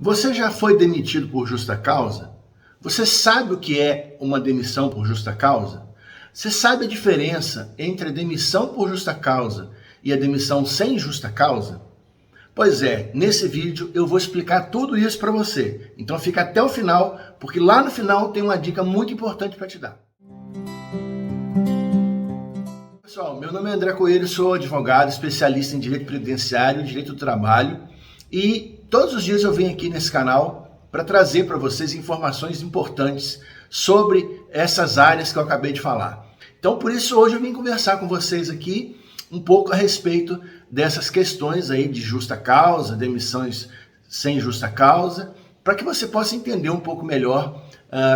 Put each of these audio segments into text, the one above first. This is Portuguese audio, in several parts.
Você já foi demitido por justa causa? Você sabe o que é uma demissão por justa causa? Você sabe a diferença entre a demissão por justa causa e a demissão sem justa causa? Pois é, nesse vídeo eu vou explicar tudo isso para você. Então fica até o final, porque lá no final tem uma dica muito importante para te dar. Pessoal, meu nome é André Coelho, sou advogado, especialista em direito previdenciário e direito do trabalho, e todos os dias eu venho aqui nesse canal para trazer para vocês informações importantes sobre essas áreas que eu acabei de falar. Então, por isso, hoje eu vim conversar com vocês aqui um pouco a respeito dessas questões aí de justa causa, demissões sem justa causa, para que você possa entender um pouco melhor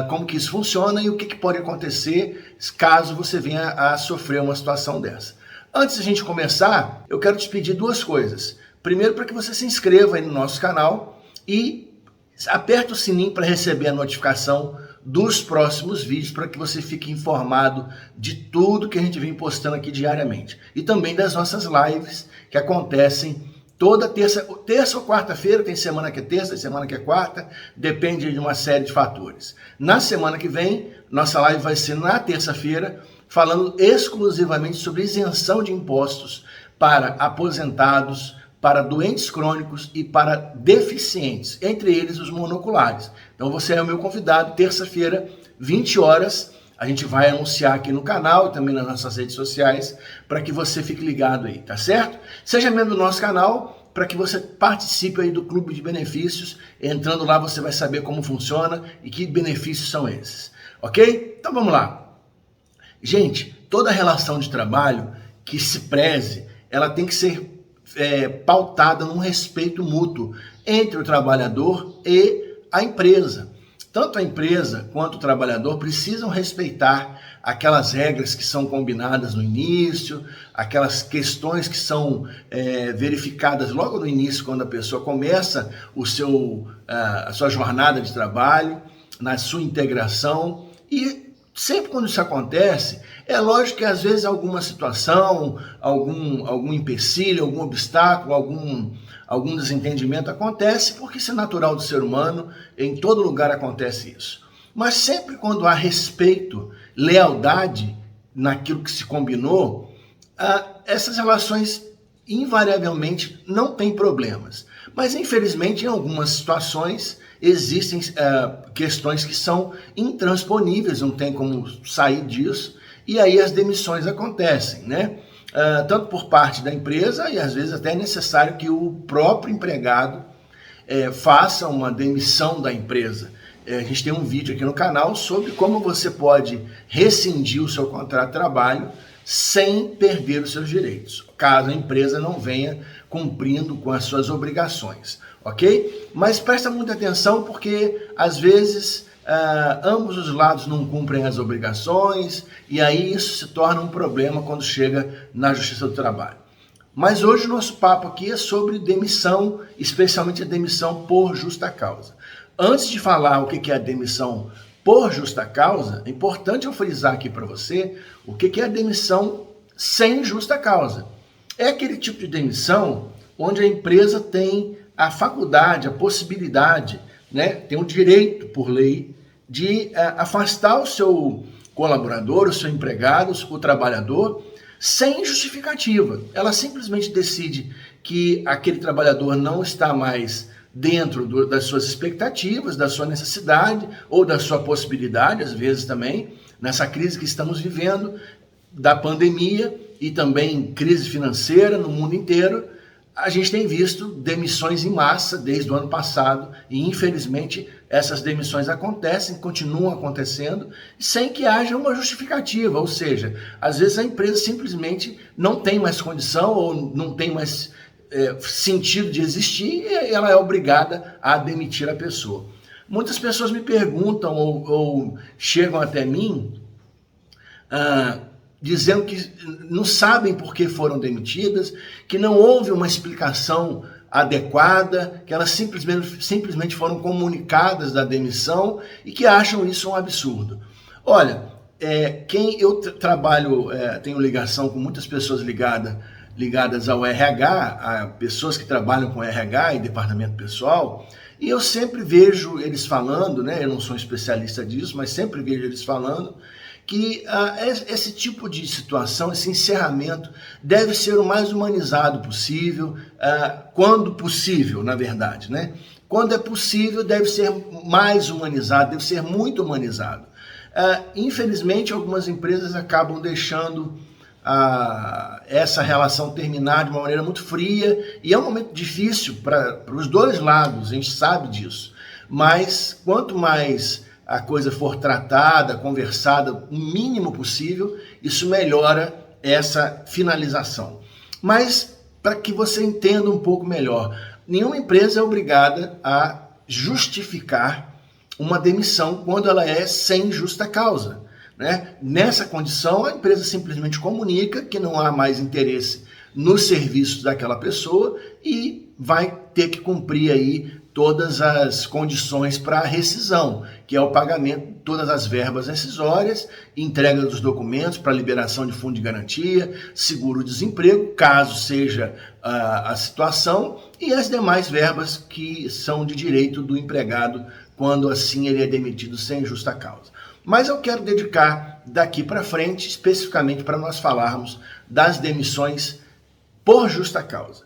como que isso funciona e o que pode acontecer caso você venha a sofrer uma situação dessa. Antes de a gente começar, eu quero te pedir duas coisas. Primeiro, para que você se inscreva aí no nosso canal e aperte o sininho para receber a notificação dos próximos vídeos, para que você fique informado de tudo que a gente vem postando aqui diariamente. E também das nossas lives que acontecem toda terça ou quarta-feira. Tem semana que é terça, tem semana que é quarta, depende de uma série de fatores. Na semana que vem, nossa live vai ser na terça-feira, falando exclusivamente sobre isenção de impostos para aposentados, para doentes crônicos e para deficientes, entre eles os monoculares. Então você é o meu convidado, terça-feira, 20 horas, a gente vai anunciar aqui no canal e também nas nossas redes sociais, para que você fique ligado aí, tá certo? Seja membro do nosso canal, para que você participe aí do clube de benefícios. Entrando lá você vai saber como funciona e que benefícios são esses, ok? Então vamos lá. Gente, toda relação de trabalho que se preze, ela tem que ser pautada num respeito mútuo entre o trabalhador e a empresa. Tanto a empresa quanto o trabalhador precisam respeitar aquelas regras que são combinadas no início, aquelas questões que são verificadas logo no início, quando a pessoa começa a sua jornada de trabalho, na sua integração. E sempre quando isso acontece, é lógico que às vezes alguma situação, algum empecilho, algum obstáculo, algum desentendimento acontece, porque isso é natural do ser humano, em todo lugar acontece isso. Mas sempre quando há respeito, lealdade naquilo que se combinou, essas relações invariavelmente não têm problemas. Mas infelizmente em algumas situações existem questões que são intransponíveis, não tem como sair disso, e aí as demissões acontecem, né? Tanto por parte da empresa, e às vezes até é necessário que o próprio empregado faça uma demissão da empresa. A gente tem um vídeo aqui no canal sobre como você pode rescindir o seu contrato de trabalho sem perder os seus direitos, caso a empresa não venha cumprindo com as suas obrigações, ok? Mas presta muita atenção, porque às vezes ambos os lados não cumprem as obrigações, e aí isso se torna um problema quando chega na Justiça do Trabalho. Mas hoje o nosso papo aqui é sobre demissão, especialmente a demissão por justa causa. Antes de falar o que é a demissão por justa causa, é importante eu frisar aqui para você o que é a demissão sem justa causa. É aquele tipo de demissão onde a empresa tem a faculdade, a possibilidade, né, tem o direito por lei de afastar o seu colaborador, o seu empregado, o trabalhador, sem justificativa. Ela simplesmente decide que aquele trabalhador não está mais dentro das suas expectativas, da sua necessidade ou da sua possibilidade, às vezes também, nessa crise que estamos vivendo, da pandemia e também crise financeira no mundo inteiro. A gente tem visto demissões em massa desde o ano passado e, infelizmente, essas demissões acontecem, continuam acontecendo, sem que haja uma justificativa. Ou seja, às vezes a empresa simplesmente não tem mais condição ou não tem mais sentido de existir, e ela é obrigada a demitir a pessoa. Muitas pessoas me perguntam ou chegam até mim dizendo que não sabem por que foram demitidas, que não houve uma explicação adequada, que elas simplesmente foram comunicadas da demissão e que acham isso um absurdo. Olha, eu trabalho, tenho ligação com muitas pessoas ligadas ao RH, a pessoas que trabalham com RH e departamento pessoal, E eu sempre vejo eles falando, né? Eu não sou um especialista disso, mas sempre vejo eles falando que esse tipo de situação, esse encerramento, deve ser o mais humanizado possível, quando possível, na verdade, né? Quando é possível, deve ser mais humanizado, deve ser muito humanizado. Infelizmente, algumas empresas acabam deixando essa relação terminar de uma maneira muito fria, e é um momento difícil para os dois lados, a gente sabe disso. Mas quanto mais a coisa for tratada, conversada, o mínimo possível, isso melhora essa finalização. Mas, para que você entenda um pouco melhor, nenhuma empresa é obrigada a justificar uma demissão quando ela é sem justa causa, né? Nessa condição, a empresa simplesmente comunica que não há mais interesse nos serviços daquela pessoa e vai ter que cumprir aí todas as condições para a rescisão, que é o pagamento de todas as verbas rescisórias, entrega dos documentos para liberação de fundo de garantia, seguro-desemprego, caso seja a situação, e as demais verbas que são de direito do empregado quando assim ele é demitido sem justa causa. Mas eu quero dedicar daqui para frente especificamente para nós falarmos das demissões por justa causa.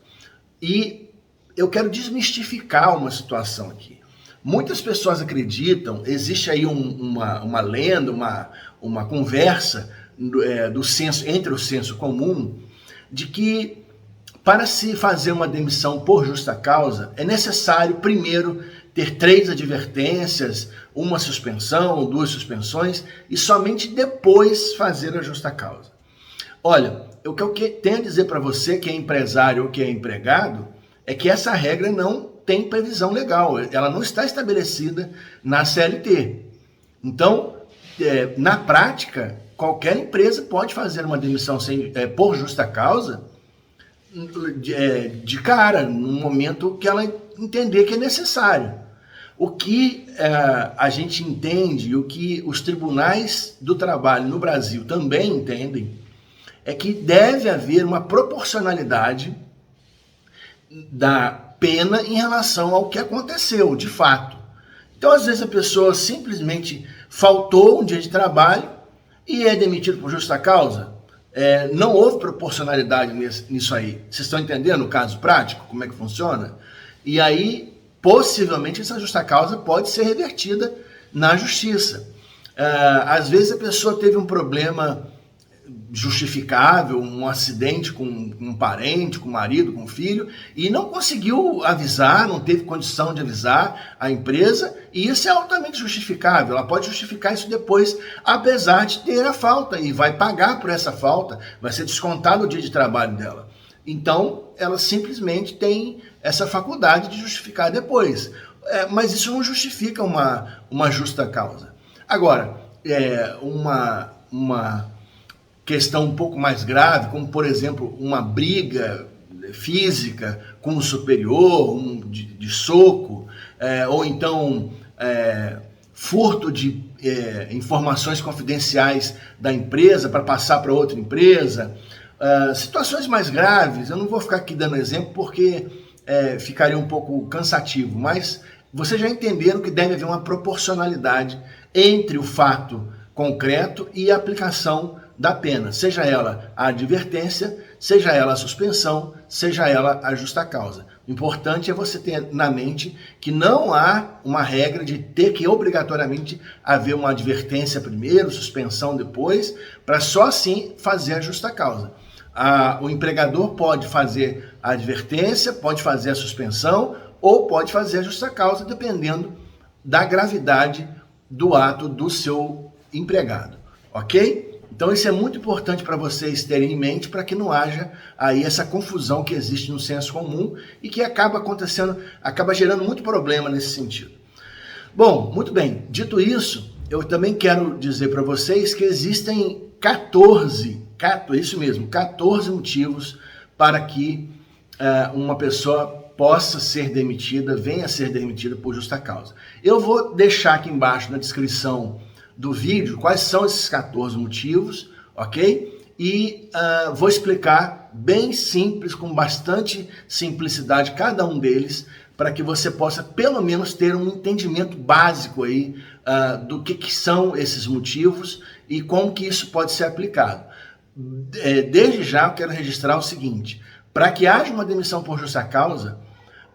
E eu quero desmistificar uma situação aqui. Muitas pessoas acreditam, existe aí uma lenda, uma conversa do senso, entre o senso comum, de que para se fazer uma demissão por justa causa, é necessário primeiro ter 3 advertências, uma suspensão, 2 suspensões, e somente depois fazer a justa causa. Olha, o que eu tenho a dizer para você que é empresário ou que é empregado, é que essa regra não tem previsão legal, ela não está estabelecida na CLT. Então, na prática, qualquer empresa pode fazer uma demissão por justa causa de cara, no momento que ela entender que é necessário. O que a gente entende e o que os tribunais do trabalho no Brasil também entendem é que deve haver uma proporcionalidade da pena em relação ao que aconteceu, de fato. Então, às vezes, a pessoa simplesmente faltou um dia de trabalho e é demitido por justa causa. Não houve proporcionalidade nisso aí. Vocês estão entendendo o caso prático, como é que funciona? E aí, possivelmente, essa justa causa pode ser revertida na justiça. Às vezes, a pessoa teve um problema justificável, um acidente com um parente, com o marido, com o filho, e não conseguiu avisar, não teve condição de avisar a empresa, e isso é altamente justificável. Ela pode justificar isso depois, apesar de ter a falta, e vai pagar por essa falta, vai ser descontado o dia de trabalho dela. Então, ela simplesmente tem essa faculdade de justificar depois. Mas isso não justifica uma justa causa. Agora, uma questão um pouco mais grave, como, por exemplo, uma briga física com o superior, de soco, ou então furto de informações confidenciais da empresa para passar para outra empresa. Situações mais graves, eu não vou ficar aqui dando exemplo porque ficaria um pouco cansativo, mas vocês já entenderam que deve haver uma proporcionalidade entre o fato concreto e a aplicação da pena, seja ela a advertência, seja ela a suspensão, seja ela a justa causa. O importante é você ter na mente que não há uma regra de ter que obrigatoriamente haver uma advertência primeiro, suspensão depois, para só assim fazer a justa causa. O empregador pode fazer a advertência, pode fazer a suspensão ou pode fazer a justa causa, dependendo da gravidade do ato do seu empregado, ok? Então isso é muito importante para vocês terem em mente, para que não haja aí essa confusão que existe no senso comum e que acaba gerando muito problema nesse sentido. Bom, muito bem, dito isso, eu também quero dizer para vocês que existem 14 motivos para que uma pessoa possa ser demitida, venha a ser demitida por justa causa. Eu vou deixar aqui embaixo na descrição do vídeo quais são esses 14 motivos, ok? E vou explicar bem simples, com bastante simplicidade, cada um deles, para que você possa pelo menos ter um entendimento básico aí do que são esses motivos e como que isso pode ser aplicado. Desde já eu quero registrar o seguinte: para que haja uma demissão por justa causa,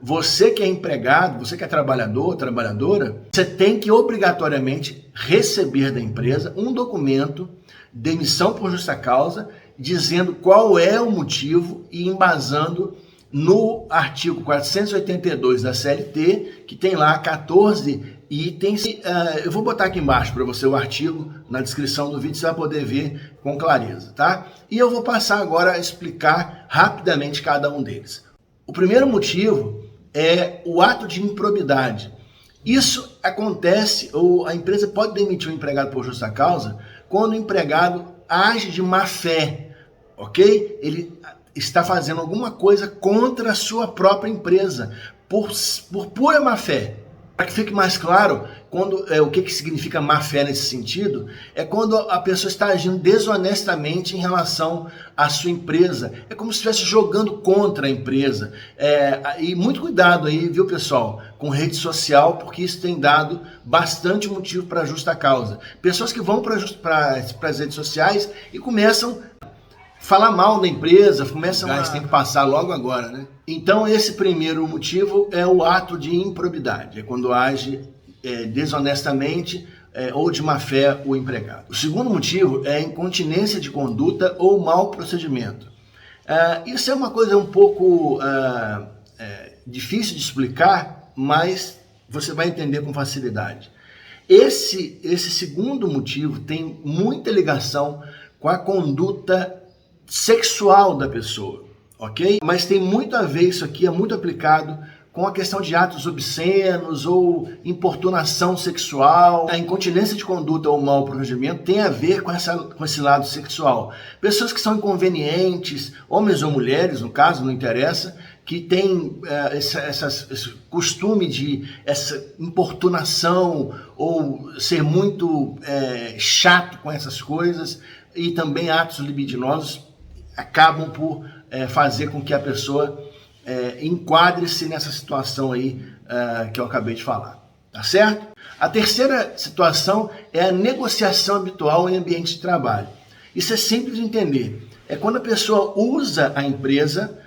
você que é empregado, você que é trabalhador, trabalhadora, você tem que obrigatoriamente receber da empresa um documento, demissão por justa causa, dizendo qual é o motivo e embasando no artigo 482 da CLT, que tem lá 14 itens. Eu vou botar aqui embaixo para você o artigo na descrição do vídeo, você vai poder ver com clareza, tá? E eu vou passar agora a explicar rapidamente cada um deles. O primeiro motivo é o ato de improbidade. Isso acontece, ou a empresa pode demitir o empregado por justa causa, quando o empregado age de má fé, ok? Ele está fazendo alguma coisa contra a sua própria empresa, por pura má fé. Para que fique mais claro, o que significa má fé nesse sentido, é quando a pessoa está agindo desonestamente em relação à sua empresa. É como se estivesse jogando contra a empresa. E muito cuidado aí, viu, pessoal, com rede social, porque isso tem dado bastante motivo para justa causa. Pessoas que vão para as redes sociais e começam falar mal da empresa, tem que passar logo agora, né? Então, esse primeiro motivo é o ato de improbidade, é quando age desonestamente ou de má fé o empregado. O segundo motivo é a incontinência de conduta ou mau procedimento. Isso é uma coisa um pouco difícil de explicar, mas você vai entender com facilidade. Esse segundo motivo tem muita ligação com a conduta sexual da pessoa, ok? Mas tem muito a ver, isso aqui é muito aplicado com a questão de atos obscenos ou importunação sexual. A incontinência de conduta ou mau procedimento tem a ver com esse lado sexual. Pessoas que são inconvenientes, homens ou mulheres, no caso, não interessa, que tem esse costume de essa importunação ou ser muito chato com essas coisas, e também atos libidinosos acabam por fazer com que a pessoa enquadre-se nessa situação aí que eu acabei de falar, tá certo? A terceira situação é a negociação habitual em ambiente de trabalho. Isso é simples de entender. É quando a pessoa usa a empresa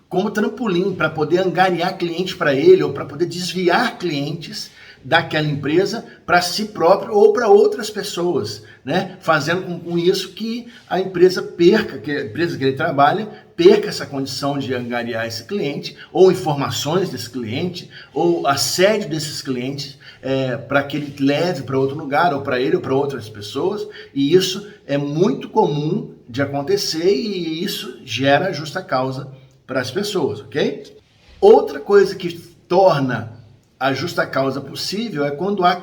como trampolim para poder angariar clientes para ele ou para poder desviar clientes daquela empresa para si próprio ou para outras pessoas, né? Fazendo com isso que a empresa perca, que a empresa que ele trabalha, perca essa condição de angariar esse cliente, ou informações desse cliente, ou assédio desses clientes, para que ele leve para outro lugar, ou para ele ou para outras pessoas, e isso é muito comum de acontecer e isso gera justa causa para as pessoas, ok? Outra coisa que torna a justa causa possível é quando há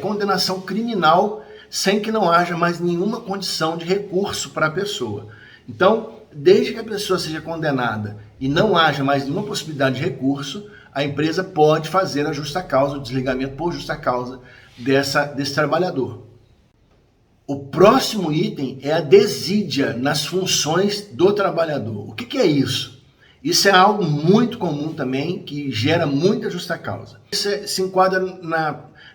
condenação criminal sem que não haja mais nenhuma condição de recurso para a pessoa. Então, desde que a pessoa seja condenada e não haja mais nenhuma possibilidade de recurso, a empresa pode fazer a justa causa, o desligamento por justa causa desse trabalhador. O próximo item é a desídia nas funções do trabalhador. O que é isso? Isso é algo muito comum também, que gera muita justa causa. Isso se enquadra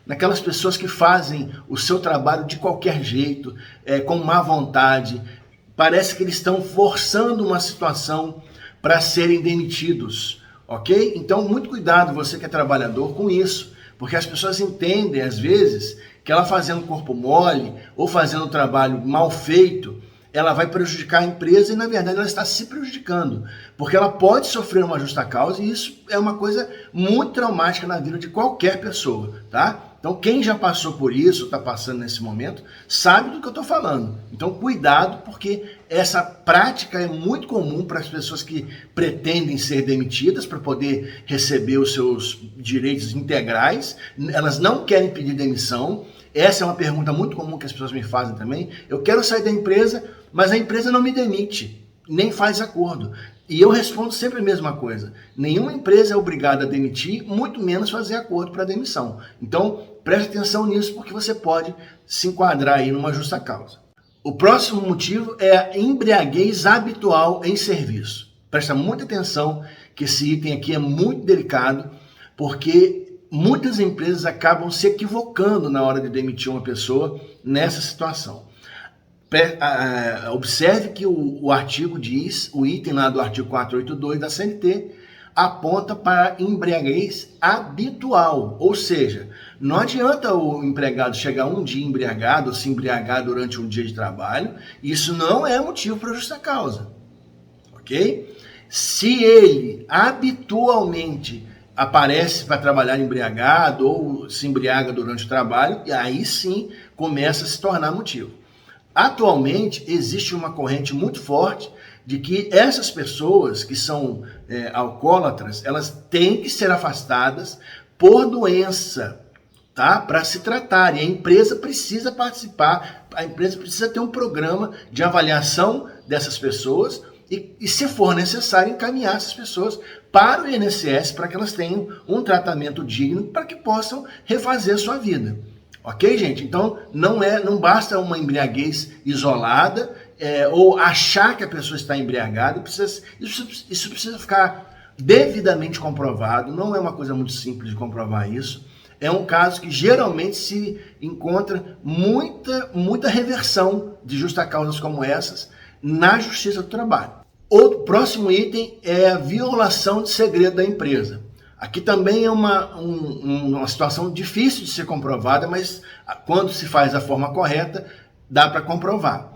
naquelas pessoas que fazem o seu trabalho de qualquer jeito, com má vontade. Parece que eles estão forçando uma situação para serem demitidos, ok? Então, muito cuidado, você que é trabalhador, com isso, porque as pessoas entendem, às vezes, que ela fazendo corpo mole ou fazendo um trabalho mal feito, ela vai prejudicar a empresa e, na verdade, ela está se prejudicando, porque ela pode sofrer uma justa causa e isso é uma coisa muito traumática na vida de qualquer pessoa, tá? Então, quem já passou por isso, está passando nesse momento, sabe do que eu estou falando. Então, cuidado, porque essa prática é muito comum para as pessoas que pretendem ser demitidas para poder receber os seus direitos integrais. Elas não querem pedir demissão. Essa é uma pergunta muito comum que as pessoas me fazem também. Eu quero sair da empresa, mas a empresa não me demite, nem faz acordo. E eu respondo sempre a mesma coisa. Nenhuma empresa é obrigada a demitir, muito menos fazer acordo para demissão. Então, preste atenção nisso, porque você pode se enquadrar aí numa justa causa. O próximo motivo é a embriaguez habitual em serviço. Presta muita atenção que esse item aqui é muito delicado, porque muitas empresas acabam se equivocando na hora de demitir uma pessoa nessa situação. Observe que o artigo diz, o item lá do artigo 482 da CLT, aponta para embriaguez habitual, ou seja, não adianta o empregado chegar um dia embriagado ou se embriagar durante um dia de trabalho, isso não é motivo para justa causa, ok? Se ele habitualmente aparece para trabalhar embriagado ou se embriaga durante o trabalho, e aí sim começa a se tornar motivo. Atualmente existe uma corrente muito forte de que essas pessoas que são alcoólatras, elas têm que ser afastadas por doença, tá? Para se tratar. E a empresa precisa participar, a empresa precisa ter um programa de avaliação dessas pessoas e se for necessário, encaminhar essas pessoas para o INSS para que elas tenham um tratamento digno para que possam refazer a sua vida. Ok, gente? Então, não basta uma embriaguez isolada ou achar que a pessoa está embriagada. Isso precisa ficar devidamente comprovado. Não é uma coisa muito simples de comprovar isso. É um caso que geralmente se encontra muita reversão de justa-causas como essas na Justiça do Trabalho. O próximo item é a violação de segredo da empresa. Aqui também é uma situação difícil de ser comprovada, mas quando se faz da forma correta, dá para comprovar.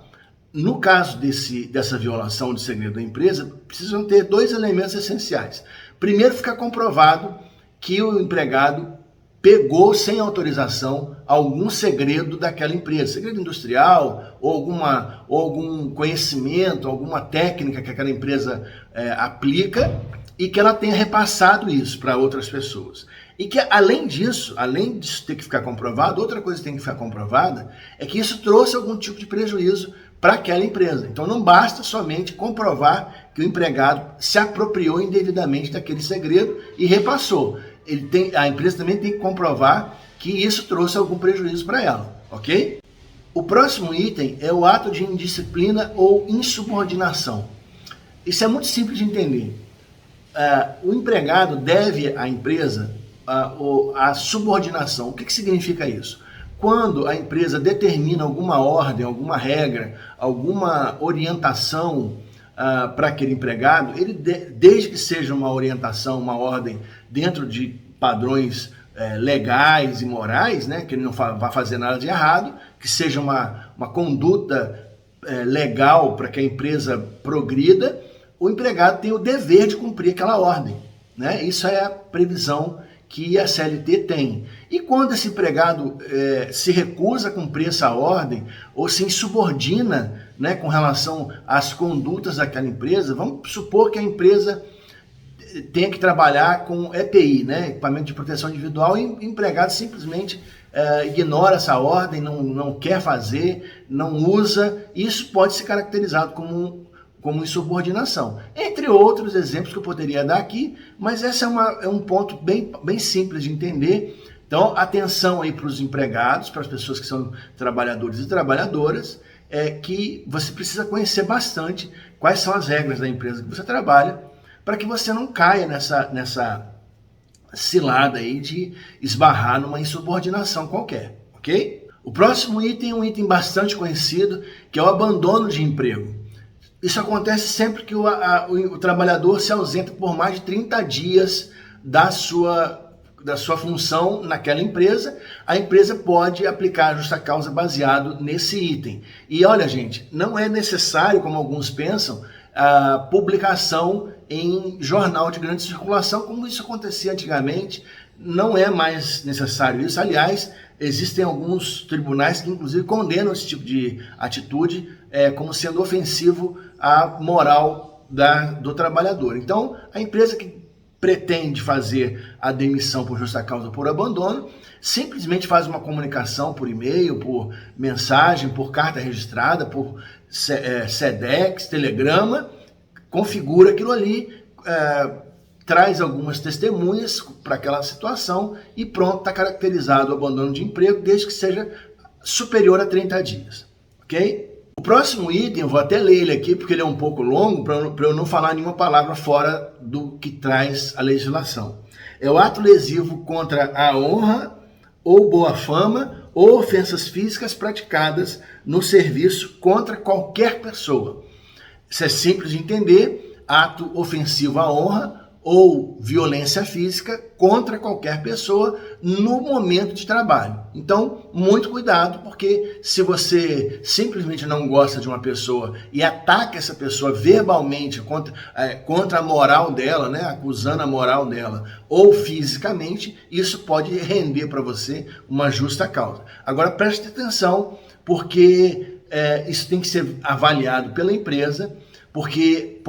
No caso dessa violação de segredo da empresa, precisam ter dois elementos essenciais. Primeiro, ficar comprovado que o empregado pegou sem autorização algum segredo daquela empresa, segredo industrial ou algum conhecimento, alguma técnica que aquela empresa aplica e que ela tenha repassado isso para outras pessoas. E que, além disso ter que ficar comprovado, outra coisa que tem que ficar comprovada é que isso trouxe algum tipo de prejuízo para aquela empresa. Então não basta somente comprovar que o empregado se apropriou indevidamente daquele segredo e repassou. A empresa também tem que comprovar que isso trouxe algum prejuízo para ela, ok? O próximo item é o ato de indisciplina ou insubordinação. Isso é muito simples de entender. O empregado deve à empresa a subordinação. O que significa isso? Quando a empresa determina alguma ordem, alguma regra, alguma orientação para aquele empregado, ele desde que seja uma orientação, uma ordem dentro de padrões legais e morais, né, que ele não vá fazer nada de errado, que seja uma conduta legal para que a empresa progrida, o empregado tem o dever de cumprir aquela ordem, né? Isso é a previsão que a CLT tem. E quando esse empregado se recusa a cumprir essa ordem ou se insubordina, né, com relação às condutas daquela empresa, vamos supor que a empresa tenha que trabalhar com EPI, né, equipamento de proteção individual, e o empregado simplesmente ignora essa ordem, não quer fazer, não usa. Isso pode ser caracterizado como insubordinação. Entre outros exemplos que eu poderia dar aqui, mas esse é um ponto bem simples de entender. Então, atenção aí para os empregados, para as pessoas que são trabalhadores e trabalhadoras, que você precisa conhecer bastante quais são as regras da empresa que você trabalha, para que você não caia nessa cilada aí de esbarrar numa insubordinação qualquer, ok? O próximo item é um item bastante conhecido, que é o abandono de emprego. Isso acontece sempre que o trabalhador se ausenta por mais de 30 dias da sua função naquela empresa. A empresa pode aplicar a justa causa baseado nesse item. E olha, gente, não é necessário, como alguns pensam, a publicação em jornal de grande circulação, como isso acontecia antigamente. Não é mais necessário isso. Aliás, existem alguns tribunais que inclusive condenam esse tipo de atitude como sendo ofensivo à moral do trabalhador. Então, a empresa que pretende fazer a demissão por justa causa por abandono, simplesmente faz uma comunicação por e-mail, por mensagem, por carta registrada, por SEDEX, telegrama, configura aquilo ali, traz algumas testemunhas para aquela situação e pronto, está caracterizado o abandono de emprego, desde que seja superior a 30 dias, ok? O próximo item, eu vou até ler ele aqui, porque ele é um pouco longo, para eu não falar nenhuma palavra fora do que traz a legislação. É o ato lesivo contra a honra ou boa fama ou ofensas físicas praticadas no serviço contra qualquer pessoa. Isso é simples de entender, ato ofensivo à honra ou violência física contra qualquer pessoa no momento de trabalho. Então, muito cuidado, porque se você simplesmente não gosta de uma pessoa e ataca essa pessoa verbalmente contra a moral dela, né, acusando a moral dela, ou fisicamente, isso pode render para você uma justa causa. Agora, preste atenção, porque isso tem que ser avaliado pela empresa, porque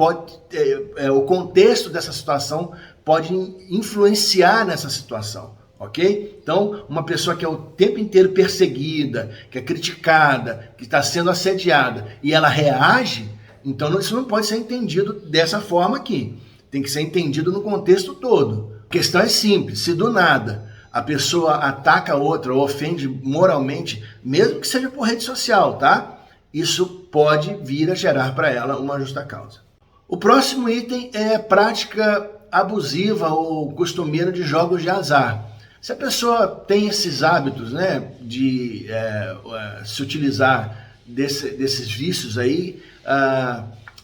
o contexto dessa situação pode influenciar nessa situação, ok? Então, uma pessoa que é o tempo inteiro perseguida, que é criticada, que está sendo assediada, e ela reage, então isso não pode ser entendido dessa forma aqui. Tem que ser entendido no contexto todo. A questão é simples, se do nada a pessoa ataca a outra ou ofende moralmente, mesmo que seja por rede social, tá? Isso pode vir a gerar para ela uma justa causa. O próximo item é prática abusiva ou costumeira de jogos de azar. Se a pessoa tem esses hábitos, né, de se utilizar desses vícios aí,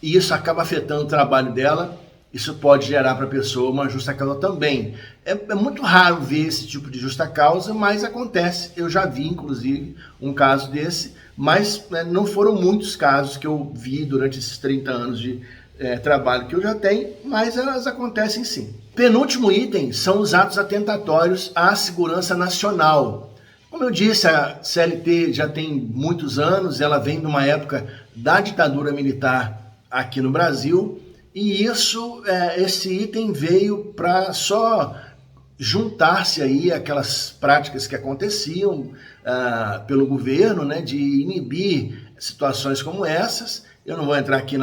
e isso acaba afetando o trabalho dela, isso pode gerar para a pessoa uma justa causa também. É muito raro ver esse tipo de justa causa, mas acontece. Eu já vi, inclusive, um caso desse, mas não foram muitos casos que eu vi durante esses 30 anos de trabalho que eu já tenho, mas elas acontecem sim. Penúltimo item são os atos atentatórios à segurança nacional. Como eu disse, a CLT já tem muitos anos, ela vem de uma época da ditadura militar aqui no Brasil, e esse item veio para só juntar-se aí aquelas práticas que aconteciam pelo governo, né, de inibir situações como essas. Eu não vou entrar aqui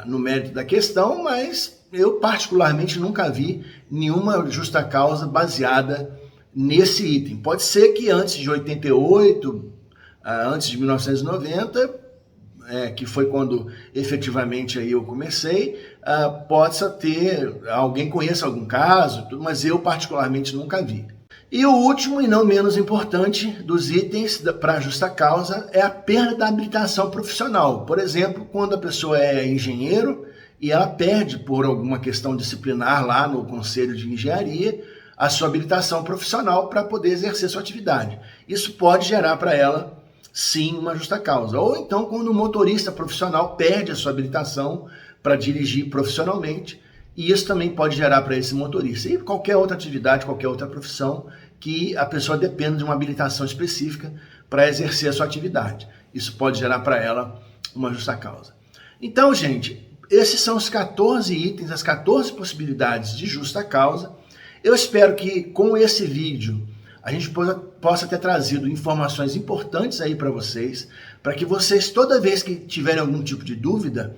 no mérito da questão, mas eu particularmente nunca vi nenhuma justa causa baseada nesse item. Pode ser que antes de 88, antes de 1990, que foi quando efetivamente aí eu comecei, possa ter, alguém conheça algum caso, mas eu particularmente nunca vi. E o último e não menos importante dos itens para justa causa é a perda da habilitação profissional. Por exemplo, quando a pessoa é engenheiro e ela perde por alguma questão disciplinar lá no Conselho de Engenharia a sua habilitação profissional para poder exercer sua atividade. Isso pode gerar para ela sim uma justa causa. Ou então quando o motorista profissional perde a sua habilitação para dirigir profissionalmente, e isso também pode gerar para esse motorista. E qualquer outra atividade, qualquer outra profissão que a pessoa dependa de uma habilitação específica para exercer a sua atividade. Isso pode gerar para ela uma justa causa. Então, gente, esses são os 14 itens, as 14 possibilidades de justa causa. Eu espero que com esse vídeo a gente possa ter trazido informações importantes aí para vocês, para que vocês, toda vez que tiverem algum tipo de dúvida,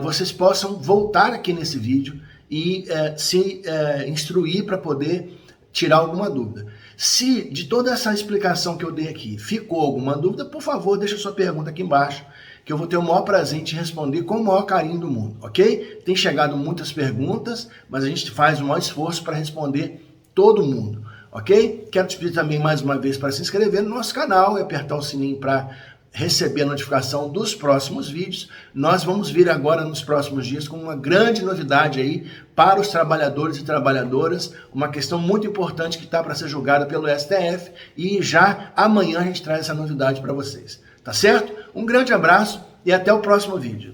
vocês possam voltar aqui nesse vídeo e se instruir para poder tirar alguma dúvida. Se de toda essa explicação que eu dei aqui ficou alguma dúvida, por favor, deixa sua pergunta aqui embaixo, que eu vou ter o maior prazer em te responder com o maior carinho do mundo, ok? Tem chegado muitas perguntas, mas a gente faz o maior esforço para responder todo mundo. Ok? Quero te pedir também mais uma vez para se inscrever no nosso canal e apertar o sininho para receber a notificação dos próximos vídeos. Nós vamos vir agora nos próximos dias com uma grande novidade aí para os trabalhadores e trabalhadoras, uma questão muito importante que está para ser julgada pelo STF, e já amanhã a gente traz essa novidade para vocês. Tá certo? Um grande abraço e até o próximo vídeo.